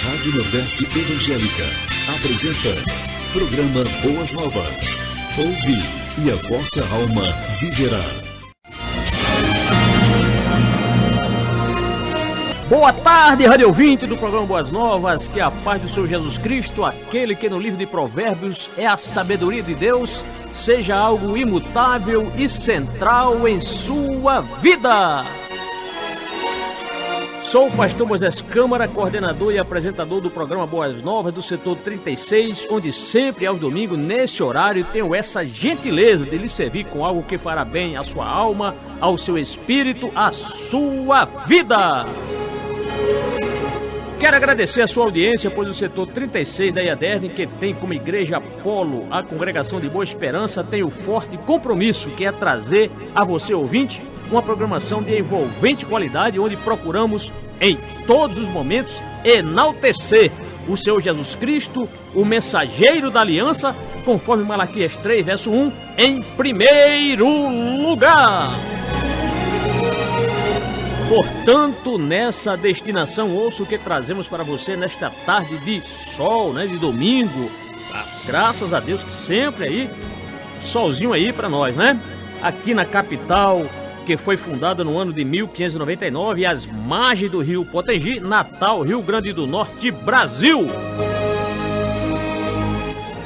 Rádio Nordeste Evangélica apresenta Programa Boas Novas. Ouve e a vossa alma viverá. Boa tarde, rádio ouvinte do programa Boas Novas, que a paz do Senhor Jesus Cristo, aquele que no livro de Provérbios é a sabedoria de Deus, seja algo imutável e central em sua vida. Sou o pastor Moisés Câmara, coordenador e apresentador do programa Boas Novas do setor 36, onde sempre aos domingos, nesse horário, tenho essa gentileza de lhe servir com algo que fará bem à sua alma, ao seu espírito, à sua vida. Quero agradecer a sua audiência, pois o setor 36 da IADERN, que tem como igreja polo a Congregação de Boa Esperança, tem o forte compromisso que é trazer a você, ouvinte, uma programação de envolvente qualidade, onde procuramos, em todos os momentos, enaltecer o Senhor Jesus Cristo, o mensageiro da aliança, conforme Malaquias 3, verso 1, em primeiro lugar. Portanto, nessa destinação, ouça o que trazemos para você nesta tarde de sol, de domingo. Graças a Deus que sempre aí, solzinho aí para nós, Aqui na capital, que foi fundada no ano de 1599, às margens do rio Potengi, Natal, Rio Grande do Norte, Brasil.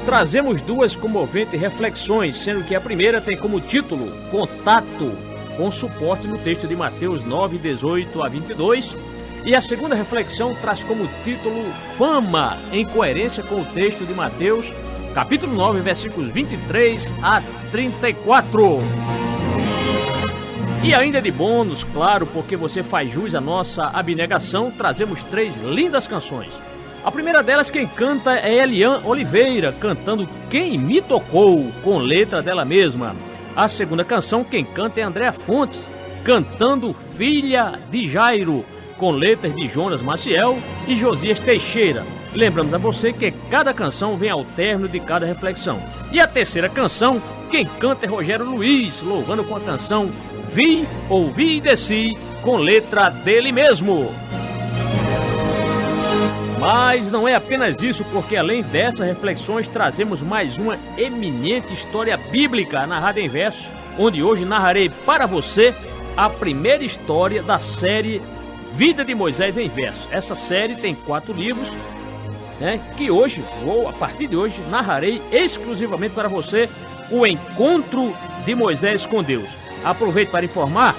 Trazemos duas comoventes reflexões, sendo que a primeira tem como título Contato, com suporte no texto de Mateus 9, 18 a 22. E a segunda reflexão traz como título Fama, em coerência com o texto de Mateus, capítulo 9, versículos 23 a 34. E ainda de bônus, claro, porque você faz jus à nossa abnegação, trazemos 3 lindas canções. A primeira delas, quem canta é Eliane Oliveira, cantando Quem Me Tocou, com letra dela mesma. A segunda canção, quem canta é Andréa Fontes, cantando Filha de Jairo, com letras de Jonas Maciel e Josias Teixeira. Lembramos a você que cada canção vem ao término de cada reflexão. E a terceira canção, quem canta é Rogério Luiz, louvando com a canção Vi, Ouvi e Desci, com letra dele mesmo. Mas não é apenas isso, porque além dessas reflexões, trazemos mais uma eminente história bíblica narrada em versos, onde hoje narrarei para você a primeira história da série Vida de Moisés em Versos. Essa série tem 4 livros, que hoje, a partir de hoje, narrarei exclusivamente para você o encontro de Moisés com Deus. Aproveito para informar,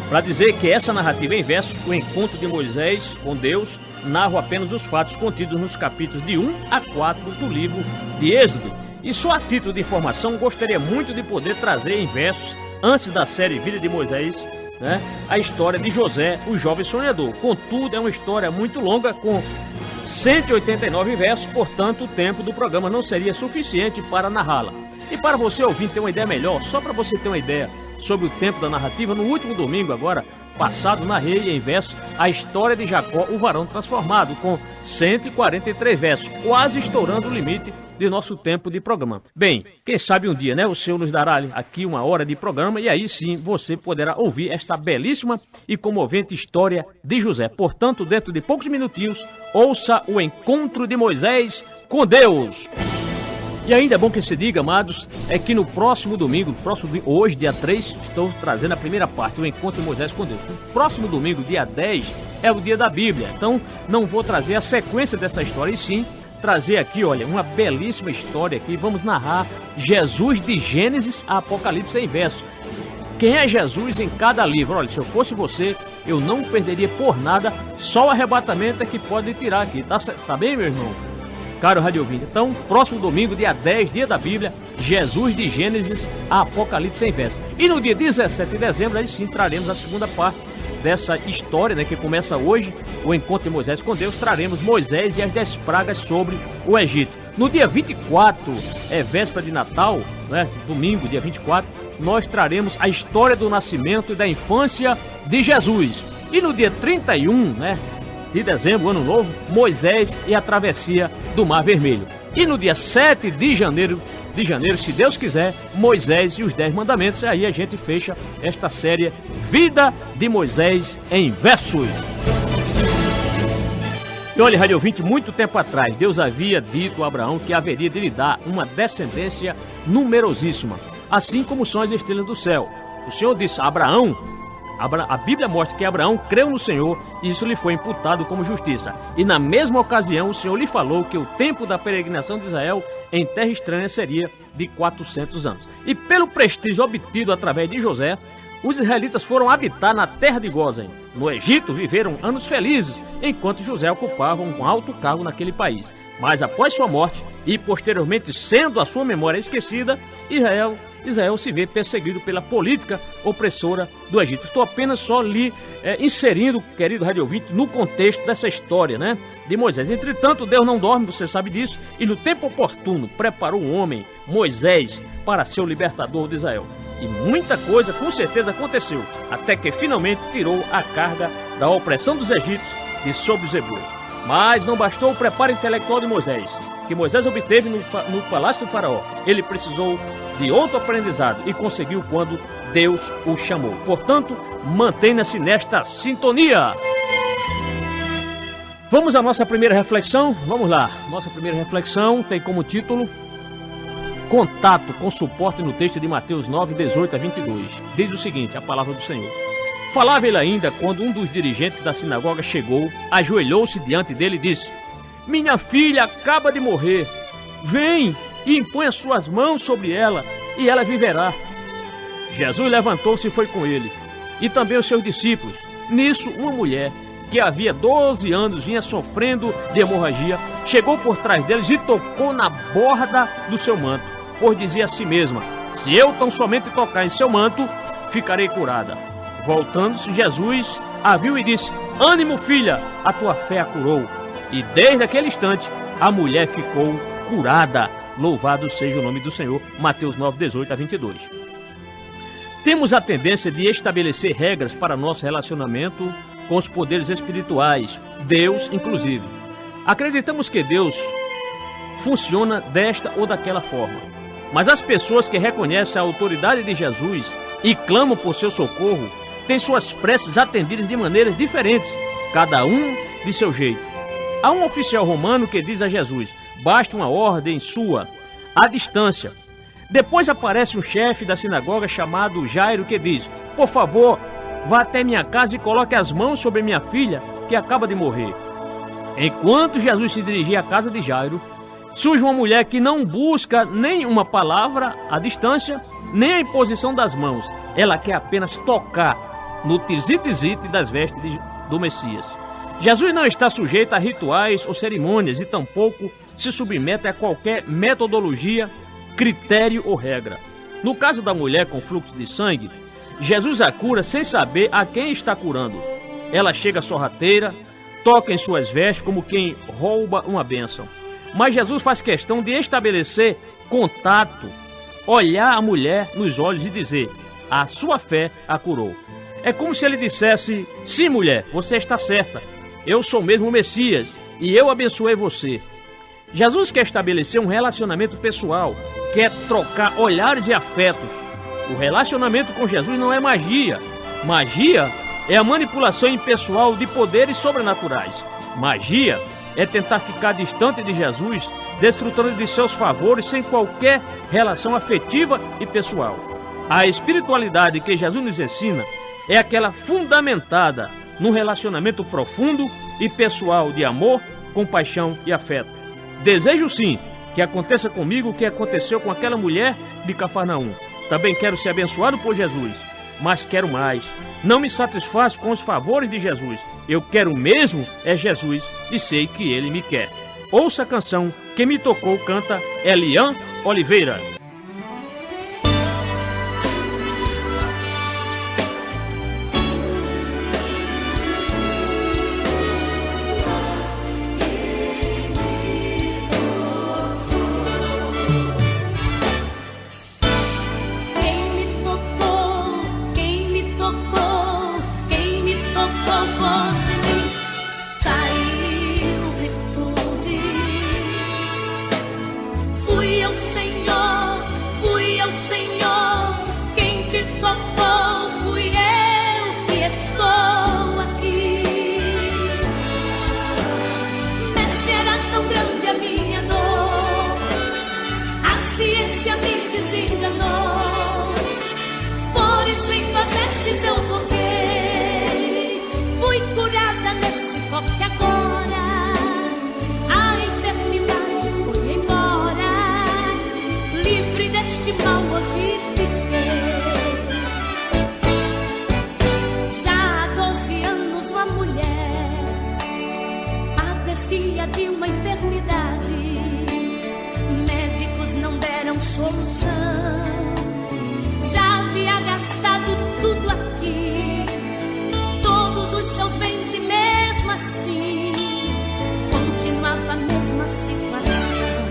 para dizer que essa narrativa em versos, o encontro de Moisés com Deus, narro apenas os fatos contidos nos capítulos de 1 a 4 do livro de Êxodo. E só a título de informação, gostaria muito de poder trazer em versos, antes da série Vida de Moisés, a história de José, o jovem sonhador. Contudo, é uma história muito longa, com 189 versos, portanto, o tempo do programa não seria suficiente para narrá-la. E para você ouvir ter uma ideia melhor, só para você ter uma ideia sobre o tempo da narrativa, no último domingo agora, passado, narrei em versos a história de Jacó, o varão transformado, com 143 versos, quase estourando o limite de nosso tempo de programa. Bem, quem sabe um dia, o Senhor nos dará aqui 1 hora de programa e aí sim você poderá ouvir esta belíssima e comovente história de José. Portanto, dentro de poucos minutinhos, ouça o encontro de Moisés com Deus. E ainda é bom que se diga, amados, é que no próximo domingo, hoje, dia 3, estou trazendo a primeira parte, o encontro de Moisés com Deus. No próximo domingo, dia 10, é o dia da Bíblia. Então, não vou trazer a sequência dessa história, e sim trazer aqui, uma belíssima história aqui. Vamos narrar Jesus de Gênesis a Apocalipse em verso. Quem é Jesus em cada livro? Olha, se eu fosse você, eu não perderia por nada, só o arrebatamento é que pode tirar aqui. Tá bem, meu irmão? Caro rádio ouvinte, então, próximo domingo, dia 10, dia da Bíblia, Jesus de Gênesis a Apocalipse em verso. E no dia 17 de dezembro, aí sim, traremos a segunda parte dessa história, que começa hoje, o encontro de Moisés com Deus. Traremos Moisés e as 10 pragas sobre o Egito. No dia 24, véspera de Natal, domingo, dia 24, nós traremos a história do nascimento e da infância de Jesus. E no dia 31, de dezembro, ano novo, Moisés e a travessia do Mar Vermelho. E no dia 7 de janeiro, se Deus quiser, Moisés e os 10 mandamentos. E aí a gente fecha esta série Vida de Moisés em Versos. E olha, rádio ouvinte, muito tempo atrás, Deus havia dito a Abraão que haveria de lhe dar uma descendência numerosíssima, assim como são as estrelas do céu. O Senhor disse a Abraão, a Bíblia mostra que Abraão creu no Senhor e isso lhe foi imputado como justiça. E na mesma ocasião, o Senhor lhe falou que o tempo da peregrinação de Israel em terra estranha seria de 400 anos. E pelo prestígio obtido através de José, os israelitas foram habitar na terra de Gósen. No Egito viveram anos felizes, enquanto José ocupava um alto cargo naquele país. Mas após sua morte, e posteriormente sendo a sua memória esquecida, Israel se vê perseguido pela política opressora do Egito. Estou apenas só lhe inserindo, querido rádio ouvinte, no contexto dessa história, né, de Moisés. Entretanto, Deus não dorme, você sabe disso, e no tempo oportuno preparou um homem, Moisés, para ser o libertador de Israel. E muita coisa com certeza aconteceu, até que finalmente tirou a carga da opressão dos egípcios de sobre os hebreus. Mas não bastou o preparo intelectual de Moisés, que Moisés obteve no palácio do faraó. Ele precisou de outro aprendizado e conseguiu quando Deus o chamou. Portanto, mantenha-se nesta sintonia. Vamos à nossa primeira reflexão? Vamos lá. Nossa primeira reflexão tem como título Contato com suporte no texto de Mateus 9, 18 a 22. Diz o seguinte, a palavra do Senhor. Falava ele ainda quando um dos dirigentes da sinagoga chegou, ajoelhou-se diante dele e disse: Minha filha acaba de morrer. Vem e impõe as suas mãos sobre ela e ela viverá. Jesus levantou-se e foi com ele, e também os seus discípulos. Nisso, uma mulher que havia 12 anos vinha sofrendo de hemorragia, chegou por trás deles e tocou na borda do seu manto, pois dizia a si mesma: se eu tão somente tocar em seu manto, ficarei curada. Voltando-se, Jesus a viu e disse: Ânimo, filha, a tua fé a curou. E desde aquele instante, a mulher ficou curada. Louvado seja o nome do Senhor. Mateus 9, 18 a 22. Temos a tendência de estabelecer regras para nosso relacionamento com os poderes espirituais, Deus inclusive. Acreditamos que Deus funciona desta ou daquela forma. Mas as pessoas que reconhecem a autoridade de Jesus e clamam por seu socorro têm suas preces atendidas de maneiras diferentes, cada um de seu jeito. Há um oficial romano que diz a Jesus: basta uma ordem sua, à distância. Depois aparece um chefe da sinagoga chamado Jairo que diz: por favor, vá até minha casa e coloque as mãos sobre minha filha que acaba de morrer. Enquanto Jesus se dirigia à casa de Jairo, surge uma mulher que não busca nem uma palavra à distância, nem a imposição das mãos. Ela quer apenas tocar no tizite das vestes do Messias. Jesus não está sujeito a rituais ou cerimônias e tampouco se submete a qualquer metodologia, critério ou regra. No caso da mulher com fluxo de sangue, Jesus a cura sem saber a quem está curando. Ela chega sorrateira, toca em suas vestes como quem rouba uma bênção. Mas Jesus faz questão de estabelecer contato, olhar a mulher nos olhos e dizer: a sua fé a curou. É como se ele dissesse: sim, mulher, você está certa. Eu sou mesmo o Messias e eu abençoei você. Jesus quer estabelecer um relacionamento pessoal, quer trocar olhares e afetos. O relacionamento com Jesus não é magia. Magia é a manipulação impessoal de poderes sobrenaturais. Magia é tentar ficar distante de Jesus, desfrutando de seus favores sem qualquer relação afetiva e pessoal. A espiritualidade que Jesus nos ensina é aquela fundamentada num relacionamento profundo e pessoal de amor, compaixão e afeto. Desejo sim que aconteça comigo o que aconteceu com aquela mulher de Cafarnaum. Também quero ser abençoado por Jesus, mas quero mais. Não me satisfaço com os favores de Jesus. Eu quero mesmo é Jesus e sei que Ele me quer. Ouça a canção Quem Me Tocou, canta Elian Oliveira. Fui ao Senhor desenganou. Por isso em tuas vestes eu toquei, fui curada nesse toque agora. A enfermidade foi embora, livre deste mal hoje fiquei. Já há 12 anos uma mulher padecia de uma enfermidade, médicos não deram solução. Já havia gastado tudo aqui, todos os seus bens, e mesmo assim continuava a mesma situação.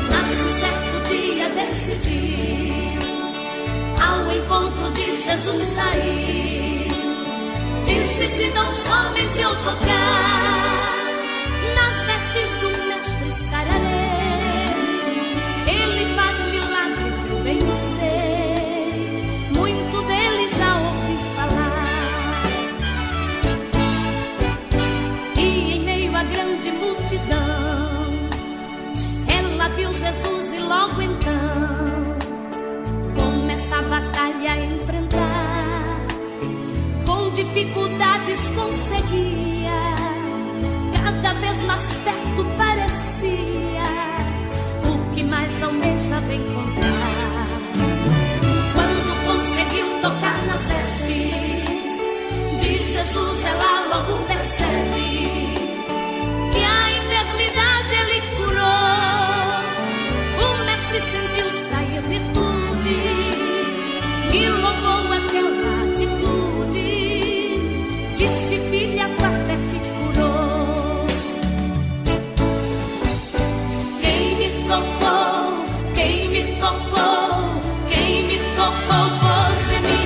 Mas um certo dia decidiu ao encontro de Jesus sair. Disse: se tão somente eu tocar nas vestes do mestre sararei. Ele faz milagres, eu bem sei, muito dele já ouvi falar. E em meio à grande multidão, ela viu Jesus e logo então começa a batalha a enfrentar. Com dificuldades conseguia, cada vez mais perto parecia o que mais almejava encontrar. Quando conseguiu tocar nas vestes de Jesus, ela logo percebe que a enfermidade ele curou. O mestre sentiu sair virtude e louvou aquela atitude. Disse: filha, tua fé te curou. Quem me tocou, quem me tocou, quem me tocou, pois de mim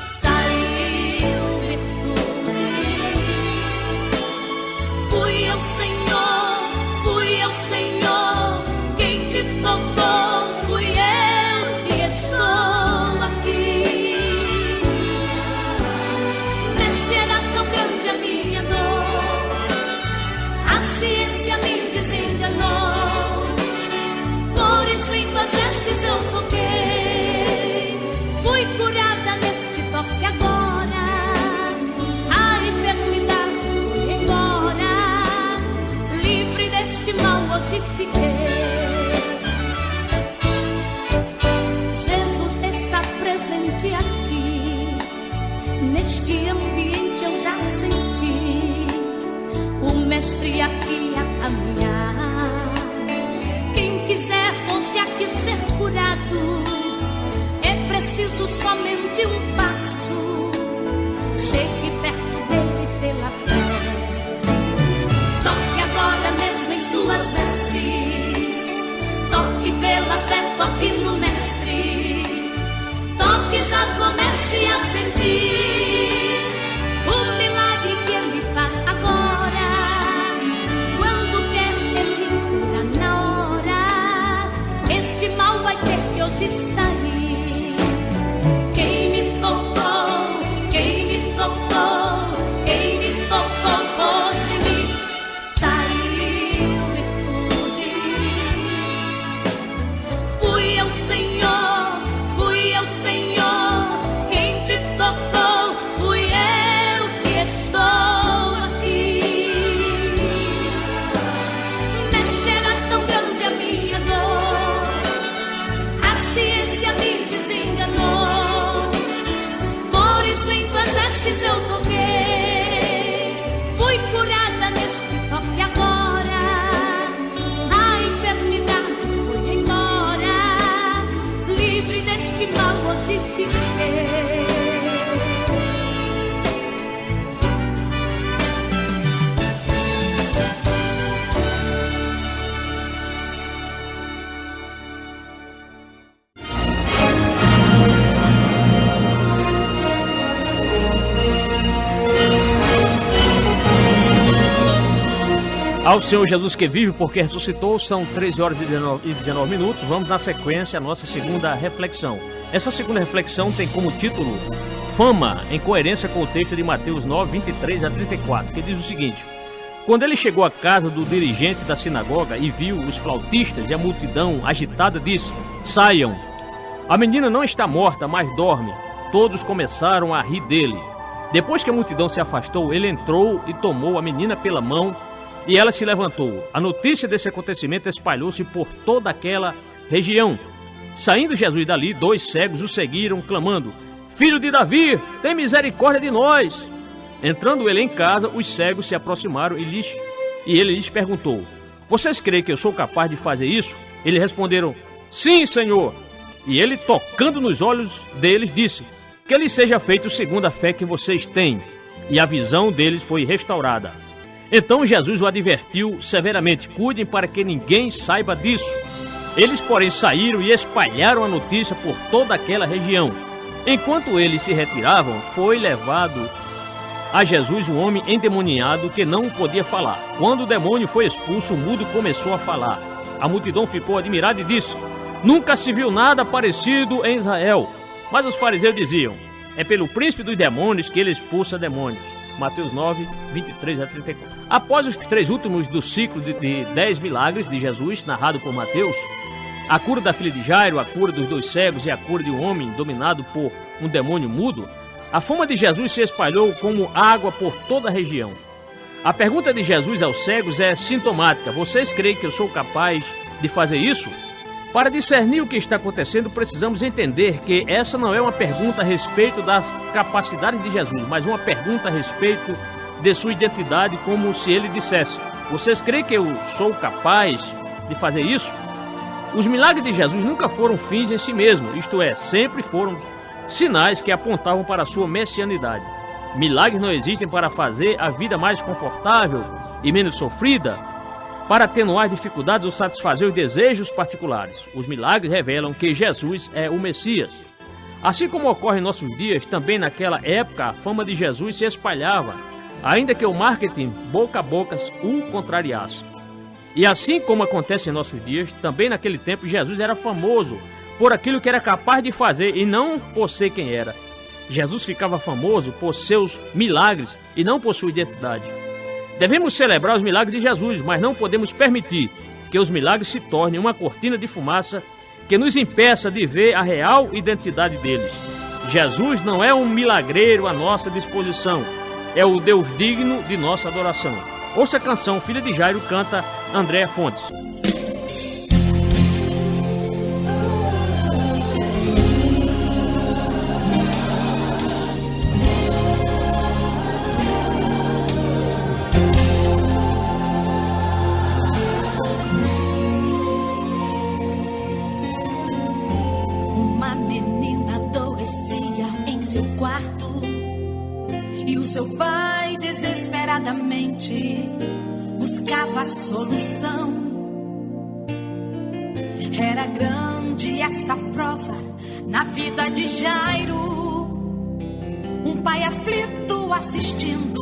saiu virtude. Fui ao Senhor, quem te tocou fui eu e estou aqui. Mestre, era tão grande a minha dor, a ciência me desenganou. Por isso em tuas vestes eu toquei, fui curada neste toque agora. A enfermidade foi embora, livre deste mal hoje fiquei. Jesus está presente aqui, neste ambiente eu já senti o mestre aqui a caminhar. Quem quiser hoje aqui ser curado, é preciso somente um passo. Chegue perto dele pela fé, toque agora mesmo em suas vestes. Toque pela fé, toque no mestre. Toque, já comece a sentir o milagre que ele faz agora. Quando quer ele cura na hora, este mal vai ter que hoje sair. Quem me tocou, quem me tocou, quem me tocou, pôs de mim saiu virtude. Fui ao Senhor, quem te tocou fui eu que estou aqui. Mestre, era tão grande a minha dor, a ciência me desenganou. Por isso em tuas vestes eu toquei, fui curada neste toque agora. A enfermidade foi embora, livre deste mal hoje fiquei. Ao Senhor Jesus que vive porque ressuscitou, são 13 horas e 19 minutos. Vamos na sequência a nossa segunda reflexão. Essa segunda reflexão tem como título Fama, em coerência com o texto de Mateus 9, 23 a 34, que diz o seguinte: Quando ele chegou à casa do dirigente da sinagoga e viu os flautistas e a multidão agitada, disse: saiam, a menina não está morta, mas dorme. Todos começaram a rir dele. Depois que a multidão se afastou, ele entrou e tomou a menina pela mão e ela se levantou. A notícia desse acontecimento espalhou-se por toda aquela região. Saindo Jesus dali, 2 cegos o seguiram, clamando: Filho de Davi, tem misericórdia de nós! Entrando ele em casa, os cegos se aproximaram e ele lhes perguntou: Vocês creem que eu sou capaz de fazer isso? Eles responderam: Sim, Senhor. E ele, tocando nos olhos deles, disse: Que lhes seja feito segundo a fé que vocês têm. E a visão deles foi restaurada. Então Jesus o advertiu severamente: Cuidem para que ninguém saiba disso. Eles, porém, saíram e espalharam a notícia por toda aquela região. Enquanto eles se retiravam, foi levado a Jesus um homem endemoniado que não podia falar. Quando o demônio foi expulso, o mudo começou a falar. A multidão ficou admirada e disse: Nunca se viu nada parecido em Israel. Mas os fariseus diziam: É pelo príncipe dos demônios que ele expulsa demônios. Mateus 9, 23 a 34. Após os 3 últimos do ciclo de 10 milagres de Jesus, narrado por Mateus, a cura da filha de Jairo, a cura dos 2 cegos e a cura de um homem dominado por um demônio mudo, a fama de Jesus se espalhou como água por toda a região. A pergunta de Jesus aos cegos é sintomática: Vocês creem que eu sou capaz de fazer isso? Para discernir o que está acontecendo, precisamos entender que essa não é uma pergunta a respeito das capacidades de Jesus, mas uma pergunta a respeito de sua identidade, como se ele dissesse: Vocês creem que eu sou capaz de fazer isso? Os milagres de Jesus nunca foram fins em si mesmos, isto é, sempre foram sinais que apontavam para a sua messianidade. Milagres não existem para fazer a vida mais confortável e menos sofrida, para atenuar as dificuldades ou satisfazer os desejos particulares. Os milagres revelam que Jesus é o Messias. Assim como ocorre em nossos dias, também naquela época a fama de Jesus se espalhava, ainda que o marketing boca a boca o contrariasse. E assim como acontece em nossos dias, também naquele tempo Jesus era famoso por aquilo que era capaz de fazer e não por ser quem era. Jesus ficava famoso por seus milagres e não por sua identidade. Devemos celebrar os milagres de Jesus, mas não podemos permitir que os milagres se tornem uma cortina de fumaça que nos impeça de ver a real identidade deles. Jesus não é um milagreiro à nossa disposição, é o Deus digno de nossa adoração. Ouça a canção Filha de Jairo, canta Andréa Fontes. Uma menina adoecia em seu quarto e o seu pai desesperadamente buscava a solução. Era grande esta prova na vida de Jairo, um pai aflito assistindo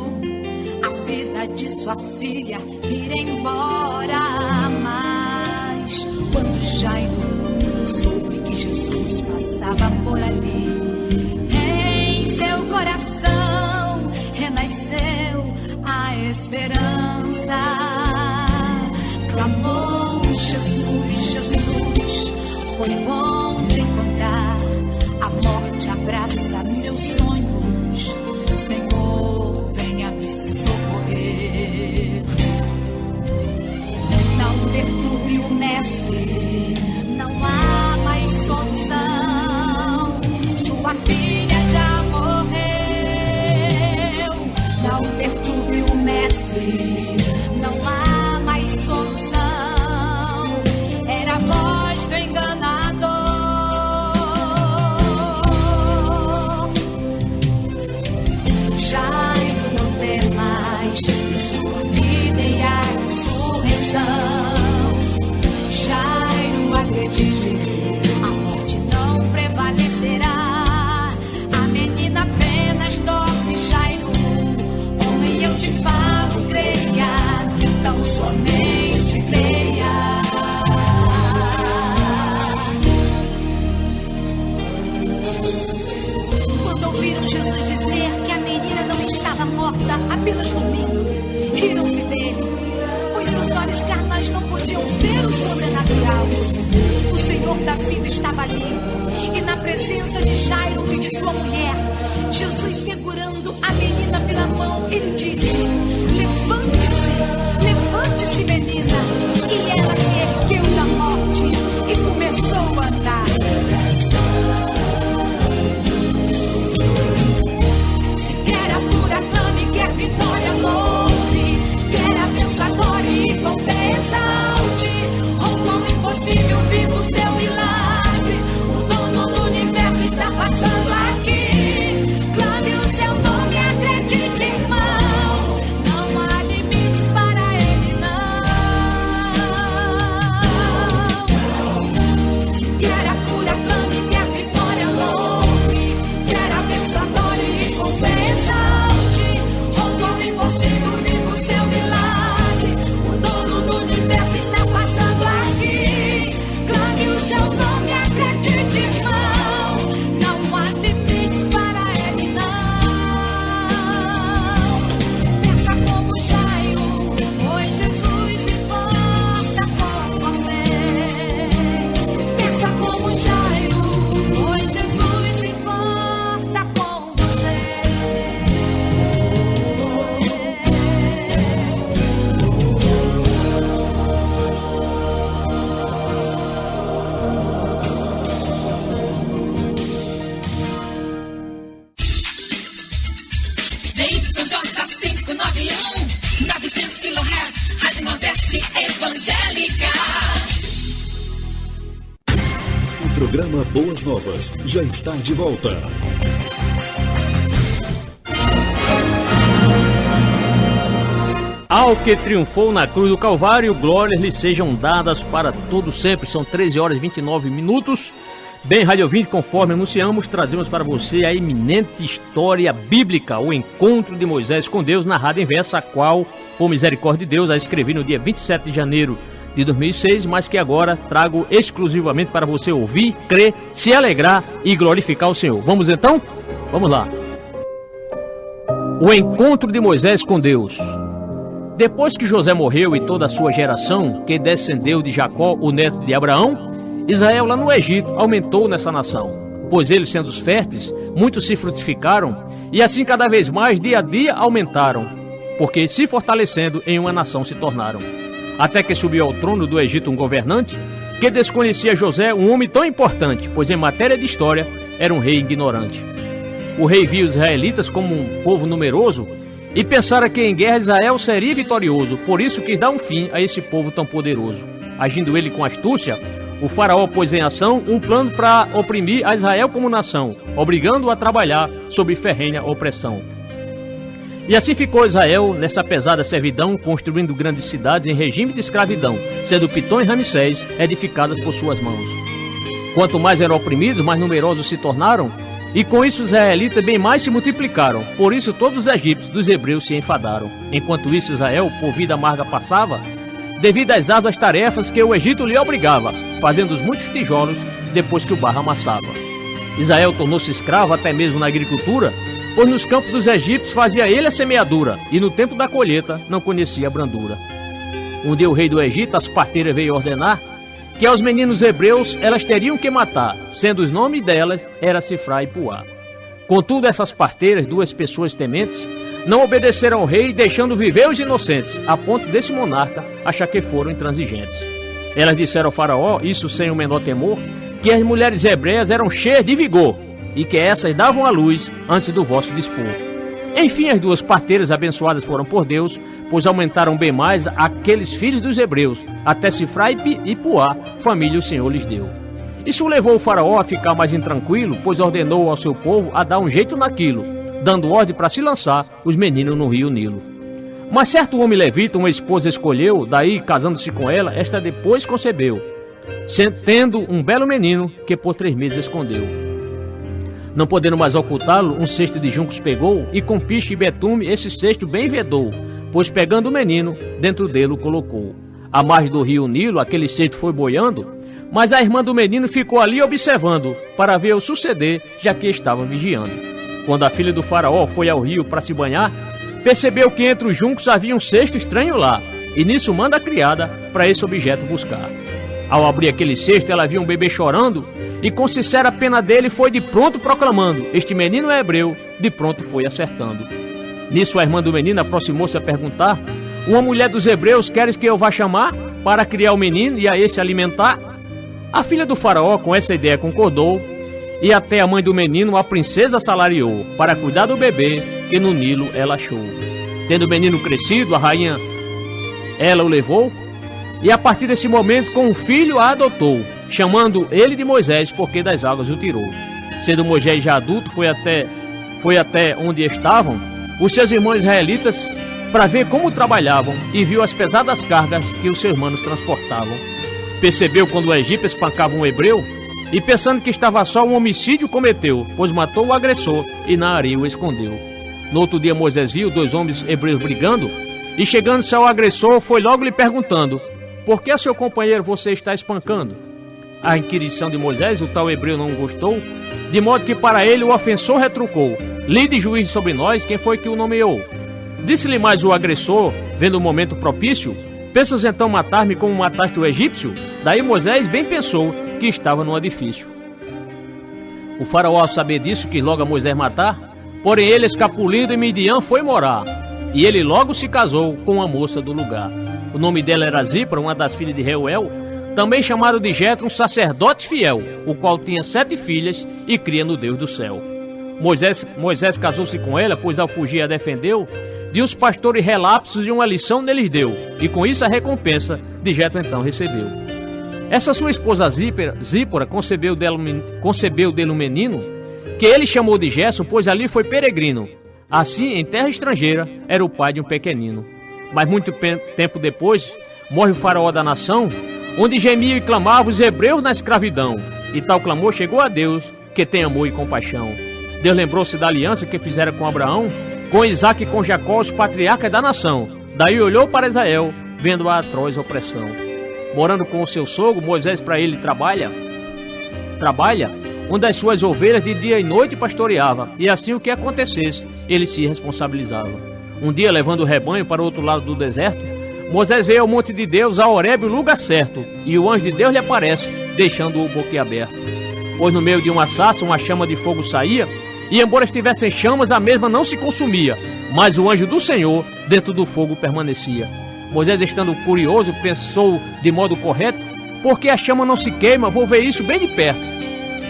a vida de sua filha ir embora. Mas quando Jairo soube que Jesus passava por ali, em seu coração renasceu a esperança. Clamou: Jesus, Jesus, foi bom te encontrar. A morte abraça meus sonhos, Senhor, venha me socorrer. Não perturbe o mestre, não há mais solução. Sua filha já morreu. Não perturbe o mestre, não há mais solução. Era a voz do enganador. Jairo, não temas, sua vida e a ressurreição. Jairo, acredite, a morte não prevalecerá. A menina apenas dorme, Jairo. Homem, eu te falo, creia, tão somente creia. Quando ouviram Jesus dizer que a menina não estava morta, apenas dormindo, riram-se dele com a mulher. Jesus segurando a menina pela mão, ele disse: levante-se, levante-se, menina. E ela se ergueu da morte e começou a andar. Se quer a cura, clame, quer vitória, louve. Quer a bênção, adore e com fé exalte. Rompa o impossível, viva o seu milagre. O dono do universo está passando aqui. Clame o seu nome, acredite, irmão. Não há limites para ele, não. Se quer a cura, clame, quer vitória, louve. Quer a bênção, adore e com fé exalte. Rompa o impossível, viva o seu milagre. O dono do universo está passando aqui. Clame o seu nome, acredite, irmão. Não há limites para ele, não. Pensa como Jairo, pois Jesus importa com você. Pensa como Jairo, pois Jesus importa com você. ZYJ591, 900 kHz, Rádio Nordeste Evangélica. O programa Boas Novas já está de volta. Ao que triunfou na cruz do Calvário, glórias lhe sejam dadas para todo sempre. São 13 horas e 29 minutos. Bem, Rádio Ouvinte, conforme anunciamos, trazemos para você a eminente história bíblica, o encontro de Moisés com Deus, narrada em verso, a qual, por misericórdia de Deus, a escrevi no dia 27 de janeiro de 2006, mas que agora trago exclusivamente para você ouvir, crer, se alegrar e glorificar o Senhor. Vamos então? Vamos lá. O encontro de Moisés com Deus. Depois que José morreu e toda a sua geração, que descendeu de Jacó, o neto de Abraão, Israel lá no Egito aumentou nessa nação, pois eles, sendo férteis, muitos se frutificaram, e assim cada vez mais, dia a dia, aumentaram, porque se fortalecendo em uma nação se tornaram. Até que subiu ao trono do Egito um governante, que desconhecia José, um homem tão importante, pois em matéria de história era um rei ignorante. O rei viu os israelitas como um povo numeroso, e pensara que em guerra Israel seria vitorioso, por isso quis dar um fim a esse povo tão poderoso. Agindo ele com astúcia, o faraó pôs em ação um plano para oprimir a Israel como nação, obrigando-o a trabalhar sob ferrenha opressão. E assim ficou Israel nessa pesada servidão, construindo grandes cidades em regime de escravidão, sendo Pitom e Ramsés edificadas por suas mãos. Quanto mais eram oprimidos, mais numerosos se tornaram, e com isso os israelitas bem mais se multiplicaram. Por isso todos os egípcios dos hebreus se enfadaram. Enquanto isso Israel por vida amarga passava, devido às árduas tarefas que o Egito lhe obrigava, fazendo os muitos tijolos depois que o barro amassava. Israel tornou-se escravo até mesmo na agricultura, pois nos campos dos egípcios fazia ele a semeadura, e no tempo da colheita não conhecia a brandura. Um dia o rei do Egito, as parteiras, veio ordenar que aos meninos hebreus elas teriam que matar, sendo os nomes delas era Sifrá e Puá. Contudo, essas parteiras, duas pessoas tementes, não obedeceram ao rei, deixando viver os inocentes, a ponto desse monarca achar que foram intransigentes. Elas disseram ao faraó, isso sem o menor temor, que as mulheres hebreias eram cheias de vigor, e que essas davam à luz antes do vosso dispor. Enfim, as duas parteiras abençoadas foram por Deus, pois aumentaram bem mais aqueles filhos dos hebreus, até Sifrá e Puá, família o Senhor lhes deu. Isso levou o faraó a ficar mais intranquilo, pois ordenou ao seu povo a dar um jeito naquilo, dando ordem para se lançar os meninos no rio Nilo. Mas certo homem levita uma esposa escolheu, daí, casando-se com ela, esta depois concebeu, tendo um belo menino que por 3 meses escondeu. Não podendo mais ocultá-lo, um cesto de juncos pegou, e com piche e betume esse cesto bem vedou, pois pegando o menino, dentro dele o colocou. À margem do rio Nilo, aquele cesto foi boiando, mas a irmã do menino ficou ali observando, para ver o suceder, já que estava vigiando. Quando a filha do faraó foi ao rio para se banhar, percebeu que entre os juncos havia um cesto estranho lá, e nisso manda a criada para esse objeto buscar. Ao abrir aquele cesto, ela viu um bebê chorando e, com sincera pena dele, foi de pronto proclamando: este menino é hebreu. De pronto foi acertando. Nisso a irmã do menino aproximou-se a perguntar: uma mulher dos hebreus queres que eu vá chamar para criar o menino e a esse alimentar? A filha do faraó com essa ideia concordou, e até a mãe do menino a princesa salariou para cuidar do bebê que no Nilo ela achou. Tendo o menino crescido, a rainha ela o levou, e a partir desse momento com um filho a adotou, chamando ele de Moisés, porque das águas o tirou. Sendo Moisés já adulto, foi até onde estavam os seus irmãos israelitas para ver como trabalhavam, e viu as pesadas cargas que os seus manos transportavam. Percebeu quando o egípcio espancava um hebreu, e pensando que estava só, um homicídio cometeu, pois matou o agressor e na areia o escondeu. No outro dia Moisés viu 2 homens hebreus brigando, e chegando-se ao agressor, foi logo lhe perguntando: por que seu companheiro você está espancando? A inquirição de Moisés o tal hebreu não gostou, de modo que para ele o ofensor retrucou: lide e juízo sobre nós, quem foi que o nomeou? Disse-lhe mais o agressor, vendo o momento propício: pensas então matar-me como mataste o egípcio? Daí Moisés bem pensou que estava num edifício. O faraó, ao saber disso, quis logo a Moisés matar, porém ele, escapulindo em Midian, foi morar, e ele logo se casou com uma moça do lugar. O nome dela era Zípora, uma das filhas de Reuel, também chamado de Jetro, um sacerdote fiel, o qual tinha 7 filhas e cria no Deus do céu. Moisés casou-se com ela, pois ao fugir a defendeu de uns pastores relapsos, e uma lição neles deu, e com isso a recompensa de Jetro então recebeu. Essa sua esposa Zípora concebeu dele um menino, que ele chamou de Gerson, pois ali foi peregrino. Assim, em terra estrangeira, era o pai de um pequenino. Mas muito tempo depois, morre o faraó da nação, onde gemiam e clamavam os hebreus na escravidão. E tal clamor chegou a Deus, que tem amor e compaixão. Deus lembrou-se da aliança que fizera com Abraão, com Isaque e com Jacó, os patriarcas da nação. Daí olhou para Israel, vendo a atroz opressão. Morando com o seu sogro, Moisés para ele trabalha, onde as suas ovelhas de dia e noite pastoreava, e assim o que acontecesse, ele se responsabilizava. Um dia, levando o rebanho para o outro lado do deserto, Moisés veio ao monte de Deus, a Horebe, o lugar certo, e o anjo de Deus lhe aparece, deixando-o boquiaberto. Pois no meio de uma sarça, uma chama de fogo saía, e embora estivessem chamas, a mesma não se consumia, mas o anjo do Senhor dentro do fogo permanecia. Moisés, estando curioso, pensou de modo correto: por que a chama não se queima? Vou ver isso bem de perto.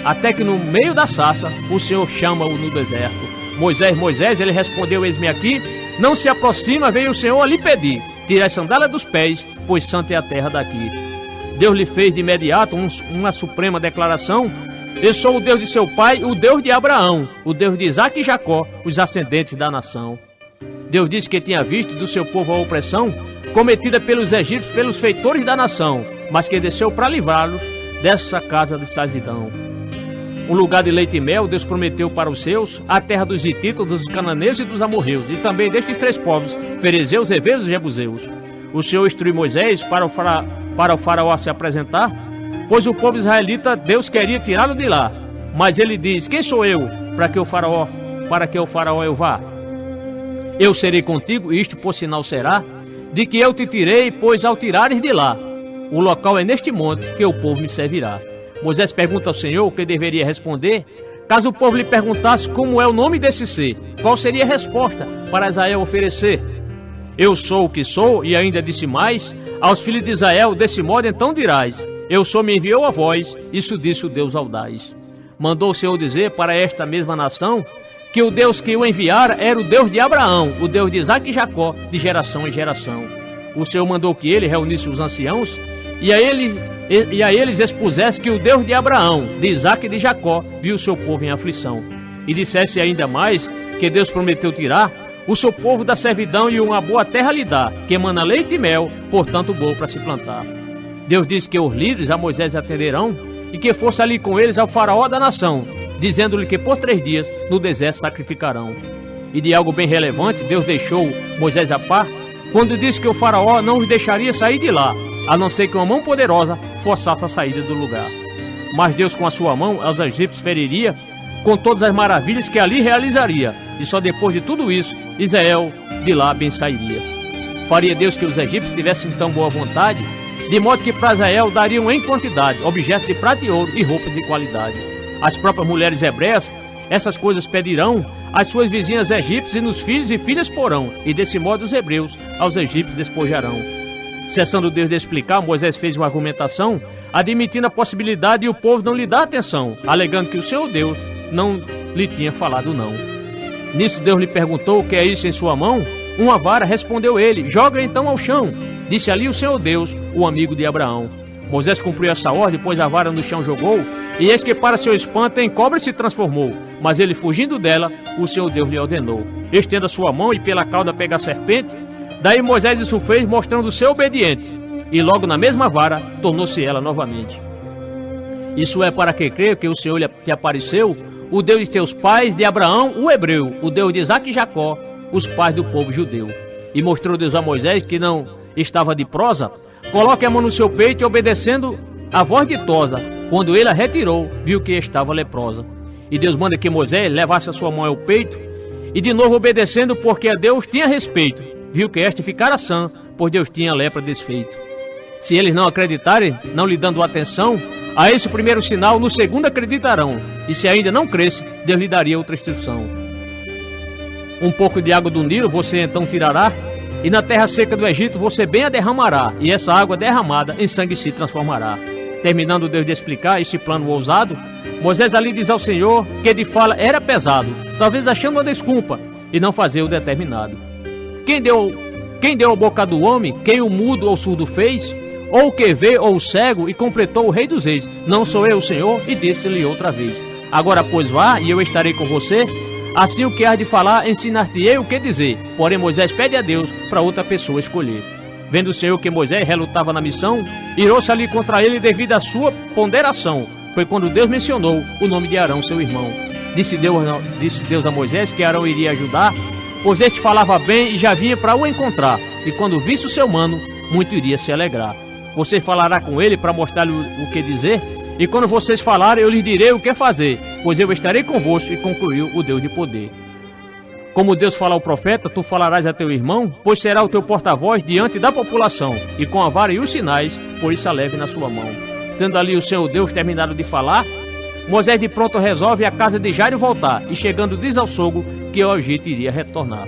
Até que no meio da sarça, o Senhor chama-o no deserto. Moisés, Moisés, ele respondeu: eis-me aqui. Não se aproxima, veio o Senhor a lhe pedir: tire as sandálias dos pés, pois santa é a terra daqui. Deus lhe fez de imediato uma suprema declaração: eu sou o Deus de seu pai, o Deus de Abraão, o Deus de Isaque e Jacó, os ascendentes da nação. Deus disse que tinha visto do seu povo a opressão cometida pelos egípcios, pelos feitores da nação, mas que desceu para livrá-los dessa casa de escravidão. Um lugar de leite e mel Deus prometeu para os seus, a terra dos hititas, dos cananeus e dos amorreus, e também destes 3 povos, ferezeus, heveus e jebuseus. O Senhor instruiu Moisés para o faraó se apresentar, pois o povo israelita Deus queria tirá-lo de lá. Mas ele diz: quem sou eu para que o faraó eu vá? Eu serei contigo, e isto por sinal será de que eu te tirei, pois ao tirares de lá, o local é neste monte que o povo me servirá. Moisés pergunta ao Senhor o que deveria responder. Caso o povo lhe perguntasse como é o nome desse ser, qual seria a resposta para Israel oferecer? Eu sou o que sou, e ainda disse mais: aos filhos de Israel, desse modo então dirás: eu sou, me enviou a vós, isso disse o Deus audaz. Mandou o Senhor dizer para esta mesma nação que o Deus que o enviara era o Deus de Abraão, o Deus de Isaque e Jacó, de geração em geração. O Senhor mandou que ele reunisse os anciãos e a eles expusesse que o Deus de Abraão, de Isaque e de Jacó viu o seu povo em aflição. E dissesse ainda mais que Deus prometeu tirar o seu povo da servidão e uma boa terra lhe dá, que emana leite e mel, portanto boa para se plantar. Deus disse que os líderes a Moisés atenderão e que fosse ali com eles ao faraó da nação, dizendo-lhe que por 3 dias no deserto sacrificarão. E de algo bem relevante Deus deixou Moisés a par, quando disse que o faraó não os deixaria sair de lá, a não ser que uma mão poderosa forçasse a saída do lugar. Mas Deus com a sua mão aos egípcios feriria, com todas as maravilhas que ali realizaria, e só depois de tudo isso Israel de lá bem sairia. Faria Deus que os egípcios tivessem tão boa vontade de modo que para Israel dariam em quantidade objetos de prata e ouro e roupas de qualidade. As próprias mulheres hebreias essas coisas pedirão às suas vizinhas egípcias, e nos filhos e filhas porão, e desse modo os hebreus aos egípcios despojarão. Cessando Deus de explicar, Moisés fez uma argumentação, admitindo a possibilidade e o povo não lhe dá atenção, alegando que o Senhor Deus não lhe tinha falado não. Nisso Deus lhe perguntou: o que é isso em sua mão? Uma vara, respondeu ele. Joga então ao chão. Disse ali o Senhor Deus, o amigo de Abraão. Moisés cumpriu essa ordem, pôs a vara no chão, jogou, e eis que para seu espanto em cobra se transformou. Mas ele, fugindo dela, o Senhor Deus lhe ordenou: estenda sua mão e pela cauda pega a serpente. Daí Moisés isso fez, mostrando ser obediente, e logo na mesma vara tornou-se ela novamente. Isso é para que creia que o Senhor te apareceu, o Deus de teus pais, de Abraão, o hebreu, o Deus de Isaque e Jacó, os pais do povo judeu. E mostrou Deus a Moisés que não estava de prosa. Coloque a mão no seu peito, e obedecendo a voz ditosa, quando ele a retirou, viu que estava leprosa. E Deus manda que Moisés levasse a sua mão ao peito, e de novo obedecendo, porque a Deus tinha respeito, viu que este ficara sã, pois Deus tinha a lepra desfeito. Se eles não acreditarem, não lhe dando atenção a esse primeiro sinal, no segundo acreditarão, e se ainda não cresce, Deus lhe daria outra instrução. Um pouco de água do Nilo você então tirará, e na terra seca do Egito você bem a derramará, e essa água derramada em sangue se transformará. Terminando Deus de explicar esse plano ousado, Moisés ali diz ao Senhor que de fala era pesado, talvez achando uma desculpa, e não fazer o determinado. Quem deu a boca do homem? Quem o mudo ou surdo fez? Ou o que vê ou o cego, e completou o rei dos reis? Não sou eu o Senhor? E disse-lhe outra vez: agora pois vá, e eu estarei com você. Assim o que hás de falar, ensinar-te-ei o que dizer. Porém Moisés pede a Deus para outra pessoa escolher. Vendo o Senhor que Moisés relutava na missão, irou-se ali contra ele devido à sua ponderação. Foi quando Deus mencionou o nome de Arão, seu irmão. Disse Deus a Moisés que Arão iria ajudar, pois este falava bem e já vinha para o encontrar. E quando visse o seu mano, muito iria se alegrar. Você falará com ele para mostrar-lhe o que dizer, e quando vocês falarem, eu lhes direi o que fazer, pois eu estarei convosco, e concluiu o Deus de poder. Como Deus fala ao profeta, tu falarás a teu irmão, pois será o teu porta-voz diante da população, e com a vara e os sinais, por isso a leve na sua mão. Tendo ali o Senhor Deus terminado de falar, Moisés de pronto resolve a casa de Jairo voltar, e chegando diz ao sogro que ao Egito iria retornar.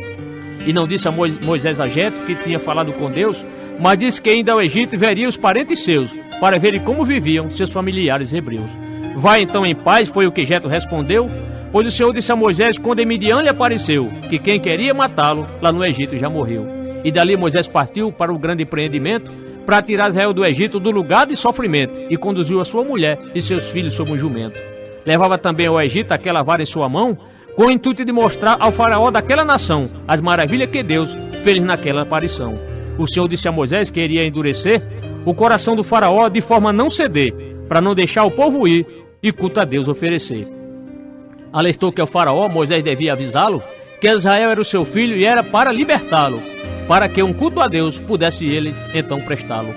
E não disse a Moisés a Jetro que tinha falado com Deus, mas disse que ainda ao Egito veria os parentes seus, para verem como viviam seus familiares hebreus. Vai então em paz, foi o que Jetro respondeu, pois o Senhor disse a Moisés quando em Midian lhe apareceu, que quem queria matá-lo lá no Egito já morreu. E dali Moisés partiu para o grande empreendimento, para tirar Israel do Egito, do lugar de sofrimento, e conduziu a sua mulher e seus filhos sob um jumento. Levava também ao Egito aquela vara em sua mão, com o intuito de mostrar ao faraó daquela nação as maravilhas que Deus fez naquela aparição. O Senhor disse a Moisés que iria endurecer o coração do faraó de forma a não ceder, para não deixar o povo ir e culto a Deus oferecer. Alertou que ao faraó Moisés devia avisá-lo que Israel era o seu filho e era para libertá-lo, para que um culto a Deus pudesse ele então prestá-lo.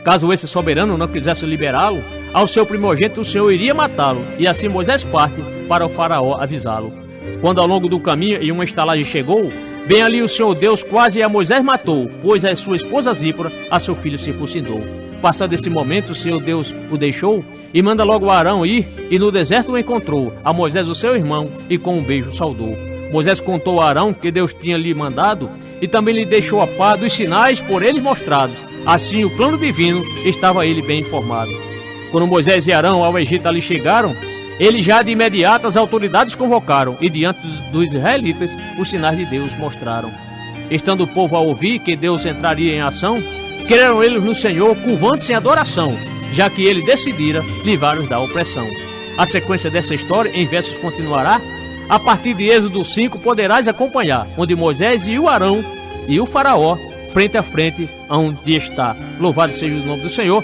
Caso esse soberano não quisesse liberá-lo, ao seu primogênito o Senhor iria matá-lo, e assim Moisés parte para o faraó avisá-lo. Quando ao longo do caminho em uma estalagem chegou, bem ali o Senhor Deus quase a Moisés matou, pois a sua esposa Zípora a seu filho circuncidou. Passado esse momento, o Senhor Deus o deixou e manda logo a Arão ir, e no deserto o encontrou, a Moisés o seu irmão, e com um beijo saudou. Moisés contou a Arão que Deus tinha lhe mandado, e também lhe deixou a par dos sinais por eles mostrados. Assim o plano divino estava ele bem informado. Quando Moisés e Arão ao Egito ali chegaram, eles já de imediato as autoridades convocaram, e diante dos israelitas os sinais de Deus mostraram. Estando o povo a ouvir que Deus entraria em ação, creram eles no Senhor, curvando-se em adoração, já que ele decidira livrar-os da opressão. A sequência dessa história em versos continuará. A partir de Êxodo 5 poderás acompanhar, onde Moisés e o Arão e o faraó, frente a frente, onde está. Louvado seja o nome do Senhor.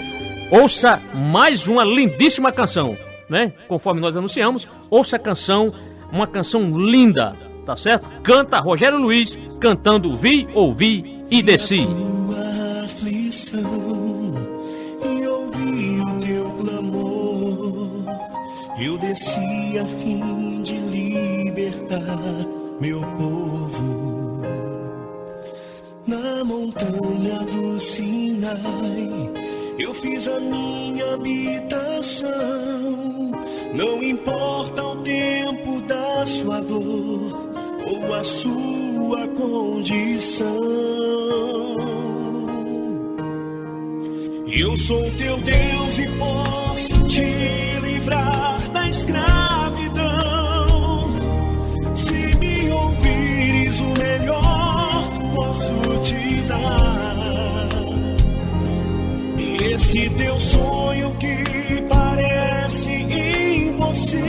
Ouça mais uma lindíssima canção, né? Conforme nós anunciamos, ouça a canção, uma canção linda, tá certo? Canta Rogério Luiz, cantando Vi, Ouvi e Desci. E ouvi o teu clamor, eu desci a fim de libertar meu povo. Na montanha do Sinai eu fiz a minha habitação. Não importa o tempo da sua dor ou a sua condição. Eu sou teu Deus e posso te livrar da escravidão. Se me ouvires, o melhor posso te dar. E esse teu sonho que parece impossível,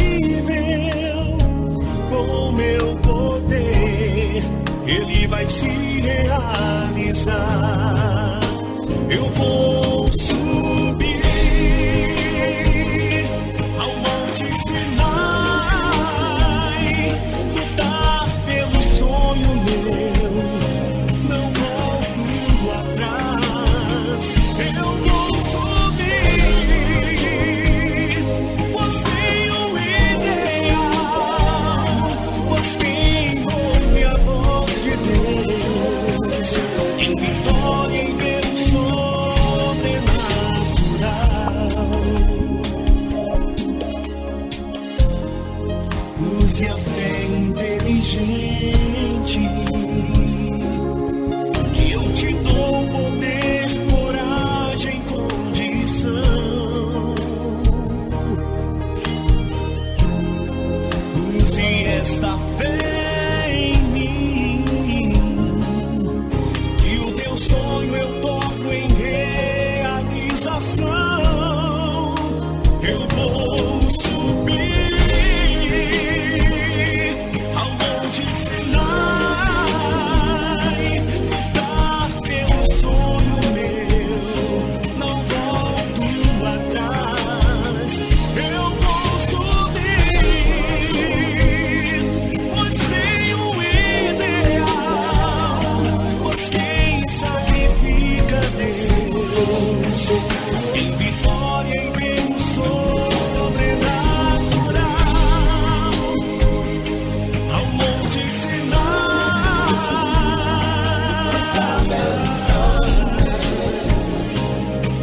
com meu poder, ele vai se realizar. Eu vou subir ao Monte Sinai, lutar pelo sonho meu, não volto atrás. Eu vou subir, pois tenho um ideal, pois quem ouve a voz de Deus em vitória e ver o sobrenatural. Use a fé inteligente, que eu te dou poder, coragem, condição. Use esta fé em mim, que o teu sonho eu torno em realização. Eu vou subir ao Monte Sinai, lutar pelo sonho meu, não volto atrás. Eu vou subir, pois tenho um ideal, pois quem sacrifica Deus em vitória e ver o sobrenatural. Ao Monte Sinai,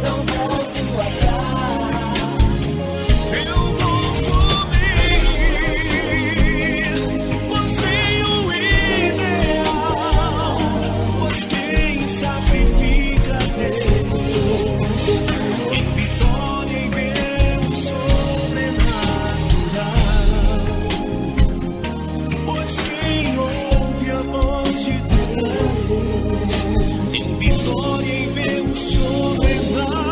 não volto atrás. Eu vou subir, pois tenho um ideal, pois quem sacrifica Deus em vitória e ver o sobrenatural. Pois quem ouve a voz de Deus em vitória e ver o sobrenatural.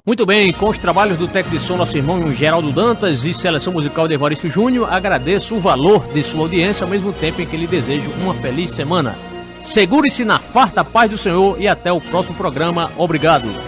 Muito bem, com os trabalhos do técnico de som, nosso irmão Geraldo Dantas, e seleção musical de Evaristo Júnior, agradeço o valor de sua audiência, ao mesmo tempo em que lhe desejo uma feliz semana. Segure-se na farta paz do Senhor e até o próximo programa. Obrigado.